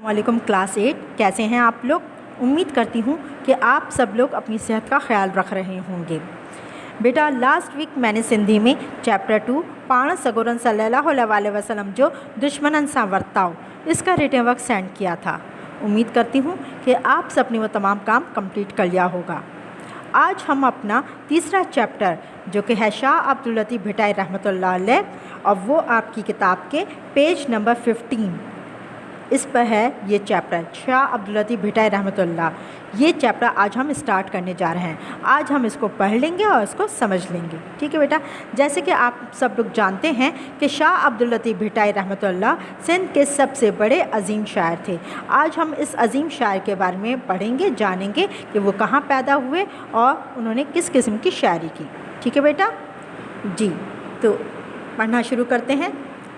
वालेकुम क्लास 8 कैसे हैं आप लोग। उम्मीद करती हूँ कि आप सब लोग अपनी सेहत का ख्याल रख रहे होंगे। बेटा लास्ट वीक मैंने सिंधी में चैप्टर 2 पाण सगोरन सल्लल्लाहु अलैहि वसल्लम जो दुश्मनन सां वर्ताव इसका रिटन वर्क सेंड किया था। उम्मीद करती हूँ कि आप सब ने वो तमाम काम कंप्लीट कर लिया होगा। आज हम अपना तीसरा चैप्टर जो कि है शाह अब्दुल लतीफ़ भिटाई रहमतुल्लाह अलैह और वो आपकी किताब के पेज नंबर 15 इस पर है ये चैप्टर शाह अब्दुल लतीफ़ भिटाई रहमतुल्लाह। ये चैप्टर आज हम स्टार्ट करने जा रहे हैं। आज हम इसको पढ़ लेंगे और इसको समझ लेंगे। ठीक है बेटा, जैसे कि आप सब लोग जानते हैं कि शाह अब्दुल लतीफ़ भिटाई रहमतुल्लाह सिंध के सबसे बड़े अजीम शायर थे। आज हम इस अजीम शायर के बारे में पढ़ेंगे, जानेंगे कि वो कहाँ पैदा हुए और उन्होंने किस किस्म की शायरी की। ठीक है बेटा जी, तो पढ़ना शुरू करते हैं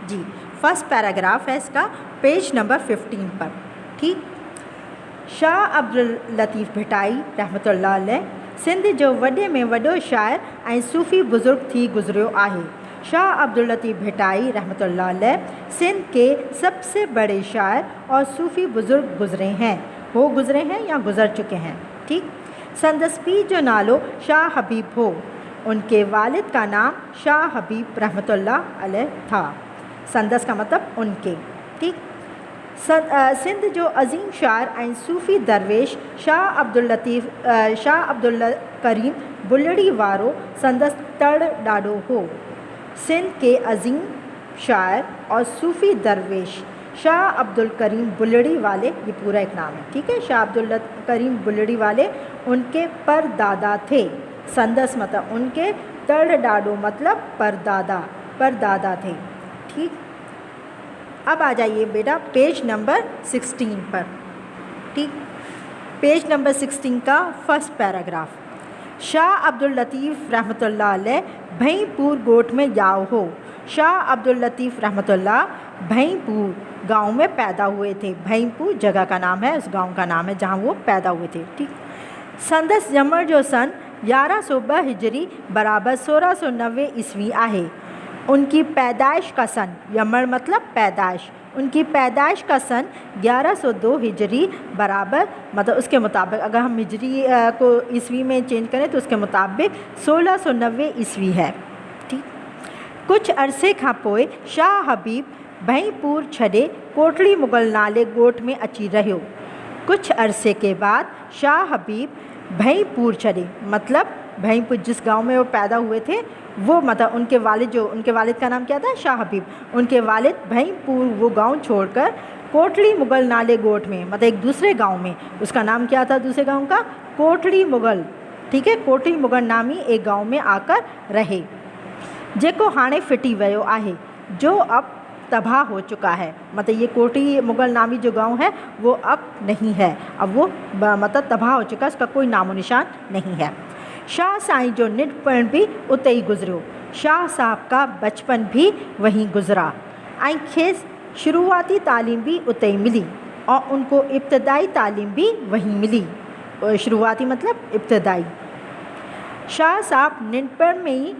जी। फर्स्ट पैराग्राफ है इसका पेज नंबर 15 पर। ठीक, शाह अब्दुल लतीफ़ भिटाई रहमतुल्लाह अलैह सिंध जो वॾे में वॾो शाइर ऐं सूफ़ी बुज़ुर्ग थी गुज़रियो आहे। शाह अब्दुल लतीफ़ भिटाई रहमतुल्लाह अलैह सिंध के सबसे बड़े शायर और सूफ़ी बुज़ुर्ग गुज़रे हैं या गुज़र चुके हैं। ठीक, संदस पीर जो नालो शाह हबीब हो। उनके वालिद का नाम शाह हबीब रहमतुल्लाह अलैह था। संदस का मतलब उनके। ठीक, सिंध जो अजीम शायर ऐं सूफ़ी दरवेश शाह अब्दुल करीम बुलड़ी वारो संदस तड़ ॾाढो हो। सिंध के अजीम शायर और सूफ़ी दरवेश शाह अब्दुल करीम बुलड़ी वाले, ये पूरा एक नाम है। ठीक है, शाह अब्दुल करीम बुलड़ी वाले उनके परदादा थे। संदस मतलब उनके, तड़ ॾाढो मतलब परदादा थे। ठीक, अब आ जाइए बेटा पेज नंबर 16 पर। ठीक, पेज नंबर 16 का फर्स्ट पैराग्राफ। शाह अब्दुल लतीफ़ रहमतुल्लाह अलैह भईपुर गोट में जाओ हो। शाह अब्दुल लतीफ़ रहमतुल्लाह भईपुर गांव में पैदा हुए थे। भईपुर जगह का नाम है, उस गांव का नाम है जहां वो पैदा हुए थे। ठीक, संदस जमण जो सन 1102 हिजरी बराबर 1690 ईस्वी आहे। उनकी पैदाइश का सन, यमण मतलब पैदाइश, उनकी पैदाइश का सन 1102 हिजरी बराबर मतलब उसके मुताबिक अगर हम हिजरी को ईस्वी में चेंज करें तो उसके मुताबिक 1690 ईस्वी है। ठीक, कुछ अरसे खां पोइ शाह हबीब भईपुर छॾे कोटड़ी मुग़ल नाले ॻोठ में अची रहियो। कुछ अरसे के बाद शाह हबीब भईपुर छॾे मतलब भईपुर जिस गांव में वो पैदा हुए थे वो मतलब उनके वालिद का नाम क्या था, शाह हबीब। उनके वालिद भईपुर वो गांव छोड़कर कोटड़ी मुग़ल नाले ॻोठ में मतलब एक दूसरे गांव में, उसका नाम क्या था दूसरे गांव का, कोटड़ी मुग़ल। ठीक है, कोटड़ी मुग़ल नामी एक गांव में आकर रहे जेको हाणे फिटी वियो आहे, जो अब तबाह हो चुका है। मतलब ये कोटड़ी मुग़ल नामी जो गांव है वो अब नहीं है, अब वो मतलब तबाह हो चुका है, उसका कोई नामो निशान नहीं है। शाह साईं जो निडपण भी उते ही गुजरियो। शाह साहब का बचपन भी वहीं गुजरा ऐं खेस शुरुआती तालीम भी उते ही मिली और उनको इब्तदाई तालीम भी वहीं मिली। शुरुआती मतलब इब्तदाई। शाह साहब निंढपण में ही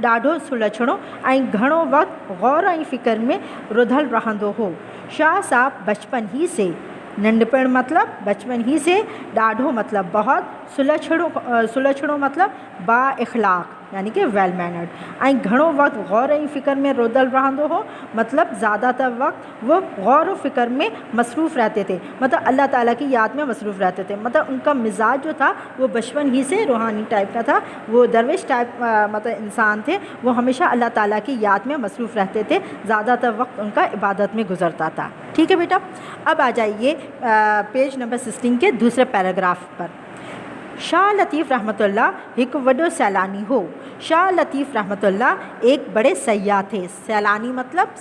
ॾाढो सुलझणो ऐं घणो वक़्तु गौर ऐं फ़िक्र में रुधल रहंदो हो। शाह साहब बचपन ही से, नंढपण मतलब बचपन ही से, ॾाढो मतलब बहुत, सुलझणो मतलब बा इख़लाक़ यानी कि वेल मैनर्ड, ऐं घणो वक़्तु गौर ऐं फ़िक्र में रुधल रहंदो हो मतलब ज़्यादातर वक्त वो गौर और फ़िक्र में मसरूफ़ रहते थे, मतलब अल्लाह ताला की याद में मसरूफ़ रहते थे। मतलब उनका मिजाज जो था वो बचपन ही से रूहानी टाइप का था, वो दरवेश टाइप मतलब इंसान थे। वो हमेशा अल्लाह ताला की याद में मसरूफ़ रहते थे, ज़्यादातर वक्त उनका इबादत में गुजरता था। ठीक है बेटा, अब आ जाइए पेज नंबर 16 के दूसरे पैराग्राफ पर। शाह लतीफ़ रहमतुल्लाह एक वॾो सैलानी हो। शाह लतीफ़ रहमतुल्लाह एक बड़े सयाह थे। सैलानी मतलब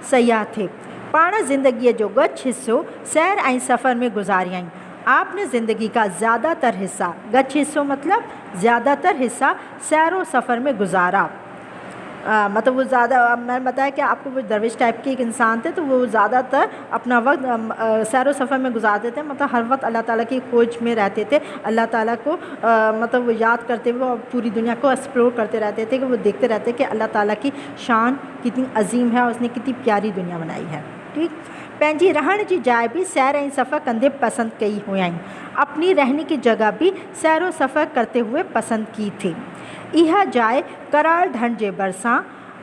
सयाह थे। पाण ज़िंदगी जो गछ हिस्सो सैर ऐं सफ़र में गुज़ारियईं। आपने ज़िंदगी का ज़्यादातर हिस्सा, गछ हिस्सो मतलब ज़्यादातर हिस्सा सैर व सफ़र में गुजारा। मतलब वो ज़्यादा, मैंने बताया कि आपको वो दरवेश टाइप के एक इंसान थे, तो वो ज़्यादातर अपना वक्त सैर व सफ़र में गुजारते थे। मतलब हर वक्त अल्लाह ताला की खोज में रहते थे, अल्लाह ताला को मतलब वो याद करते हुए और पूरी दुनिया को एक्सप्लोर करते रहते थे कि वो देखते रहते कि अल्लाह ताला की शान कितनी अजीम है और उसने कितनी प्यारी दुनिया बनाई है। ठीक, पंहिंजी रहण जी जाइ भी सैर ऐं सफ़र कंदे पसंद कई हुई, अपनी रहने की जगह भी सैर व सफ़र करते हुए पसंद की थी। यह जाइ कराल ढंढ जे भरिसां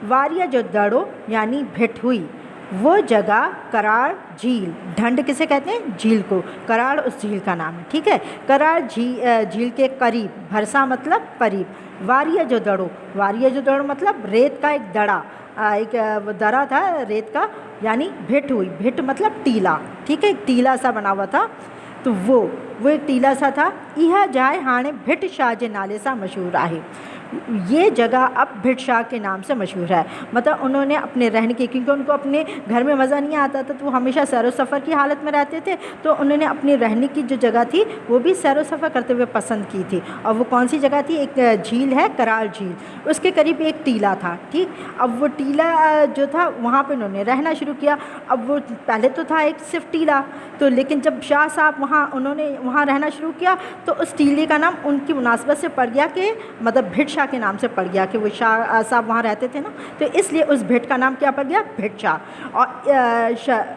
वारिया जो दड़ो यानी भिट हुई। वो जगह कराल झील, ढंढ किसे कहते हैं? झील को। कराल उस झील का नाम है, ठीक है। कराल झील के करीब, भरसा मतलब करीब, वारिया जो दड़ो मतलब रेत का एक दड़ा, एक दरा था रेत का, यानी भिट हुई। भिट मतलब टीला, ठीक है, एक टीला सा बना हुआ था, तो वो एक टीला सा था। यह जाइ हाणे भिट शाह के नाले से मशहूर है। ये जगह अब भिट शाह के नाम से मशहूर है। मतलब उन्होंने अपने रहने की, क्योंकि उनको अपने घर में मज़ा नहीं आता था, तो वो हमेशा सैर व सफ़र की हालत में रहते थे, तो उन्होंने अपनी रहने की जो जगह थी वो भी सैर व सफ़र करते हुए पसंद की थी। और वो कौन सी जगह थी? एक झील है कराल झील, उसके करीब एक टीला था, ठीक। अब वो टीला जो था वहाँ पर उन्होंने रहना शुरू किया। अब वो पहले तो था एक सिर्फ टीला, तो लेकिन जब शाह साहब उन्होंने वहाँ रहना शुरू किया, तो उस टीले का नाम उनकी मुनासबत से पड़ गया कि मतलब भिट शाह के नाम से पड़ गया, कि वो शाह साहब वहाँ रहते थे ना, तो इसलिए उस भिट का नाम क्या पड़ गया? भिट शाह। और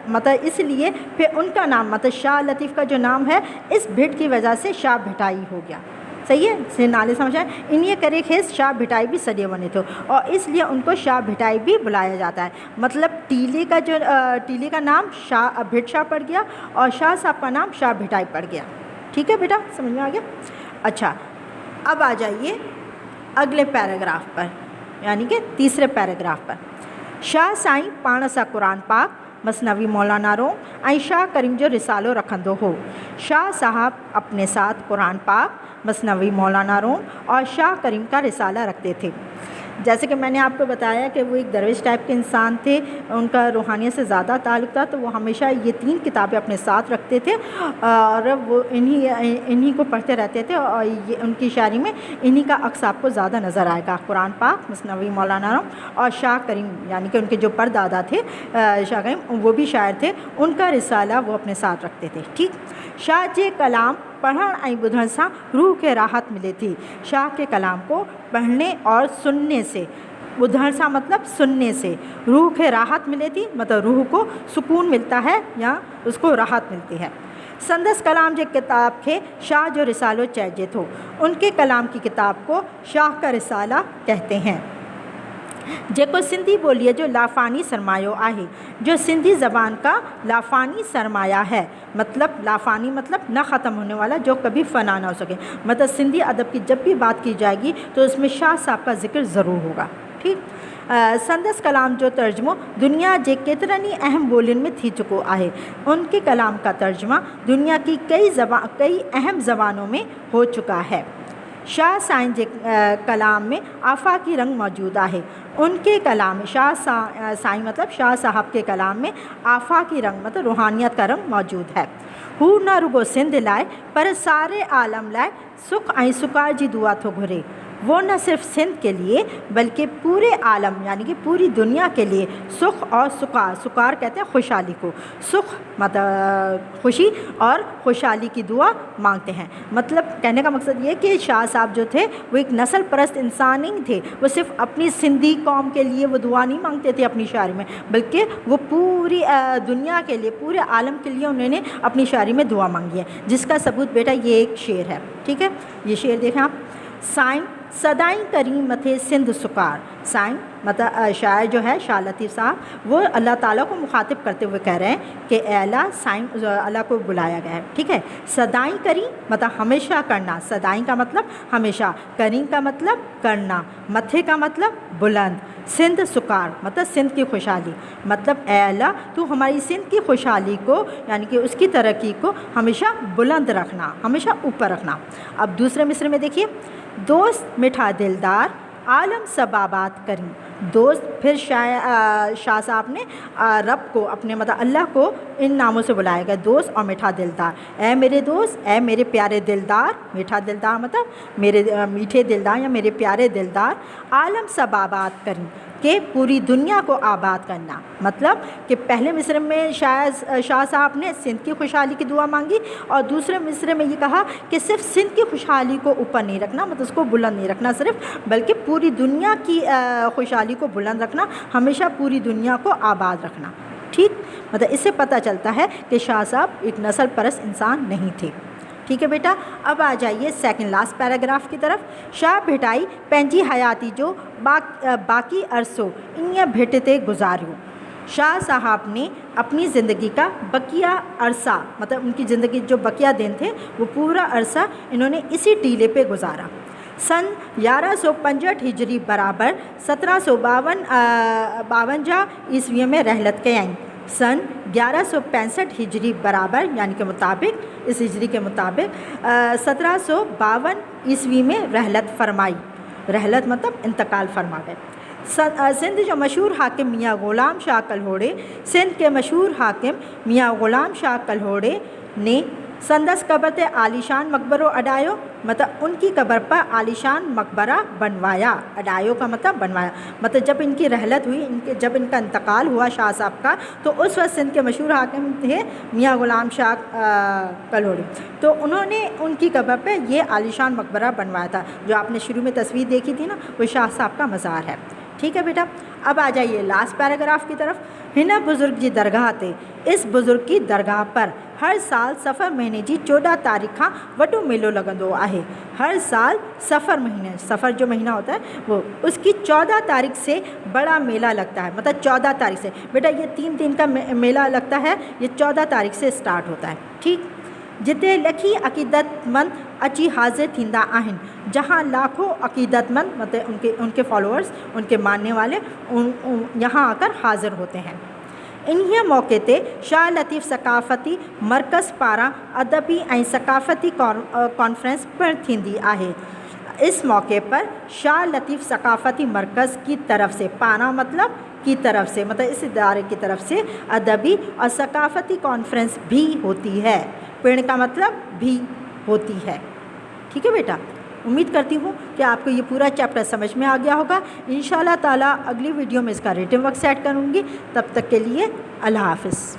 मतलब इसलिए फिर उनका नाम, मतलब शाह लतीफ़ का जो नाम है, इस भिट की वजह से शाह भिटाई हो गया। सही है, से नाले समझ आए। इन्हीं करे खेस शाह भिटाई भी सदियों बने थे, और इसलिए उनको शाह भिटाई भी बुलाया जाता है। मतलब टीले का नाम शाह भिट शाह पड़ गया, और शाह साहब का नाम शाह भिटाई पड़ गया। ठीक है बेटा, समझ में आ गया? अच्छा, अब आ जाइए अगले पैराग्राफ पर, यानी कि तीसरे पैराग्राफ पर। शाह साईं पाण सां क़ुरान पाक, मसनवी मौलाना रोम ऐं शाह करीम जो रिसालो रखंदो हो। शाह साहब अपने साथ कुरान पाक, मसनवी मौलाना रोम और शाह करीम का रिसाला रखते थे। जैसे कि मैंने आपको बताया कि वो एक दरवेश टाइप के इंसान थे, उनका रूहानियत से ज़्यादा ताल्लुक़ था, तो वो हमेशा ये 3 किताबें अपने साथ रखते थे, और वो इन्हीं को पढ़ते रहते थे, और ये उनकी शायरी में इन्हीं का अक्स आपको ज़्यादा नज़र आएगा। कुरान पाक, मसनवी मौलाना रोम और शाह करीम, यानी कि उनके जो परदादा थे शाह करीम, वो भी शायर थे, उनका रिसाला वो अपने साथ रखते थे। ठीक, शाह जे कलाम पढ़ण ऐं ॿुधण सां रूह के राहत मिले थी। शाह के कलाम को पढ़ने और सुनने से, ॿुधण सां मतलब सुनने से, रूह के राहत मिले थी, मतलब रूह को सुकून मिलता है या उसको राहत मिलती है। संदस कलाम जे किताब के शाह जो रिसालो चइजे थो। उनके कलाम की किताब को शाह का रिसाला कहते हैं, जेको सिंधी ॿोलीअ जो लाफ़ानी सरमायो आहे, जो सिंधी ज़बान का लाफ़ानी सरमाया है। मतलब लाफ़ानी मतलब न ख़त्म होने वाला, जो कभी फ़ना ना हो सके। मतलब सिंधी अदब की जब भी बात की जाएगी तो उसमें शाह साहब का जिक्र ज़रूर होगा। ठीक, संदस कलाम जो तर्जुमो दुनिया के केतरनि अहम ॿोलियुनि में थी चुको आहे। उनके कलाम का तर्जुमा दुनिया की कई अहम ज़बानों में हो चुका है। शाह साईं जे कलाम में आफाकी रंग मौजूद आहे। उनके कलाम में शाह साईं मतलब शाह साहब के कलाम में आफाकी रंग मतलब रूहानियत का रंग मौजूद है। हू न रुगो सिंध लाइ पर सारे आलम लाइ सुख ऐं सुकार जी दुआ थो घुरे। वो न सिर्फ सिंध के लिए बल्कि पूरे आलम यानी कि पूरी दुनिया के लिए सुख और सुकार, सुकार कहते हैं खुशहाली को, सुख मतलब खुशी और खुशहाली की दुआ मांगते हैं। मतलब कहने का मकसद ये कि शाह साहब जो थे वो एक नस्ल परस्त इंसान नहीं थे। वो सिर्फ अपनी सिंधी कौम के लिए वो दुआ नहीं मांगते थे अपनी शायरी में, बल्कि वो पूरी दुनिया के लिए, पूरे आलम के लिए उन्होंने अपनी शायरी में दुआ मांगी है, जिसका सबूत बेटा ये एक शेर है। ठीक है, ये शेर देखें आप। साईं सदाई करीम मथे सिंध सुकार। साईं मतलब शायर जो है शाह लतीफ़ साहब, वो अल्लाह ताला को मुखातिब करते हुए कह रहे हैं कि अल्लाह, साईं अल्लाह को बुलाया गया है। ठीक है, सदाई करीम मतलब हमेशा करना, सदाई का मतलब हमेशा, करीम का मतलब करना, मथे का मतलब बुलंद, सिंध सुकार मतलब सिंध की खुशहाली, मतलब ए अल्लाह तू हमारी सिंध की खुशहाली को यानी कि उसकी तरक्की को हमेशा बुलंद रखना, हमेशा ऊपर रखना। अब दूसरे मिसरे में देखिए, दोस्त मीठा दिलदार आलम सब आबाद करीं। दोस्त, फिर शाह साहब ने रब को अपने मतलब अल्लाह को इन नामों से बुलाया गया, दोस्त और मीठा दिलदार। ए मेरे दोस्त, ए मेरे प्यारे दिलदार, मीठा दिलदार मतलब मेरे मीठे दिलदार या मेरे प्यारे दिलदार, आलम सब आबाद करीं कि पूरी दुनिया को आबाद करना। मतलब कि पहले मिसरे में शाह साहब ने सिंध की खुशहाली की दुआ मांगी, और दूसरे मिसरे में ये कहा कि सिर्फ सिंध की खुशहाली को ऊपर नहीं रखना, मतलब उसको बुलंद नहीं रखना सिर्फ, बल्कि पूरी दुनिया की खुशहाली को बुलंद रखना, हमेशा पूरी दुनिया को आबाद रखना। ठीक, مطلب اس سے پتہ چلتا ہے کہ شاہ صاحب ایک نسل پرست انسان نہیں تھے. ٹھیک ہے بیٹا. اب آ جائیے سیکنڈ لاسٹ پیراگراف کی طرف. شاہ بھٹائی پینجی حیاتی جو باقی عرصوں انہیں بھٹتے گزاریوں. شاہ صاحب نے اپنی زندگی کا بقیہ عرصہ مطلب ان کی زندگی جو بقیہ دن تھے وہ پورا عرصہ انہوں نے اسی ٹیلے پہ گزارا. سن 1165 ہجری برابر 1752 عیسوی میں رحلت قیائیں. سن 1165 ہجری برابر یعنی کہ مطابق اس ہجری کے مطابق 1752 عیسوی میں رحلت فرمائی. رحلت مطلب انتقال فرما گئے. سندھ جو مشہور حاکم میاں غلام شاہ کلہوڑے سندھ کے مشہور حاکم میاں غلام شاہ کلہوڑے نے سندس قبر تے عالیشان مقبرو اڈایو مطلب ان کی قبر پر عالیشان مقبرہ بنوایا. اڈایو کا مطلب بنوایا. مطلب جب ان کی رحلت ہوئی جب ان کا انتقال ہوا شاہ صاحب کا تو اس وقت سندھ کے مشہور حاکم تھے میاں غلام شاہ کلہوڑی. تو انہوں نے ان کی قبر پہ یہ عالیشان مقبرہ بنوایا تھا. جو آپ نے شروع میں تصویر دیکھی تھی نا وہ شاہ صاحب کا مزار ہے. ٹھیک ہے بیٹا. اب آ جائیے لاسٹ پیراگراف کی طرف. ہن بزرگ جی درگاہ تے اس بزرگ کی درگاہ پر ہر سال سفر مہینے جی 14 تاریخ کا وڈو میلو لگندو ہے. ہر سال سفر مہینے سفر جو مہینہ ہوتا ہے وہ اس کی 14 تاریخ سے بڑا میلہ لگتا ہے. مطلب 14 تاریخ سے بیٹا یہ 3 دن کا میلہ لگتا ہے. یہ 14 تاریخ سے اسٹارٹ ہوتا ہے. ٹھیک. جتے لکھی عقیدت مند اچی حاضر تھیندا آہن جہاں لاکھوں عقیدت مند مطلب ان کے فالوورز ان کے ماننے والے یہاں آ کر حاضر ہوتے ہیں. انہی موقع تے شاہ لطیف ثقافتی مرکز پارا ادبی ऐं ثقافتی کانفرنس پڑ تھیندی ہے. اس موقع پر شاہ لطیف ثقافتی مرکز کی طرف سے پارا مطلب کی طرف سے مطلب اس ادارے کی طرف سے ادبی اور ثقافتی کانفرنس بھی ہوتی ہے. پڑھ کا مطلب بھی ہوتی ہے. ٹھیک ہے بیٹا. امید کرتی ہوں کہ آپ کو یہ پورا چیپٹر سمجھ میں آ گیا ہوگا. انشاءاللہ تعالیٰ اگلی ویڈیو میں اس کا ریٹن ورک سیٹ کروں گی. تب تک کے لیے اللہ حافظ.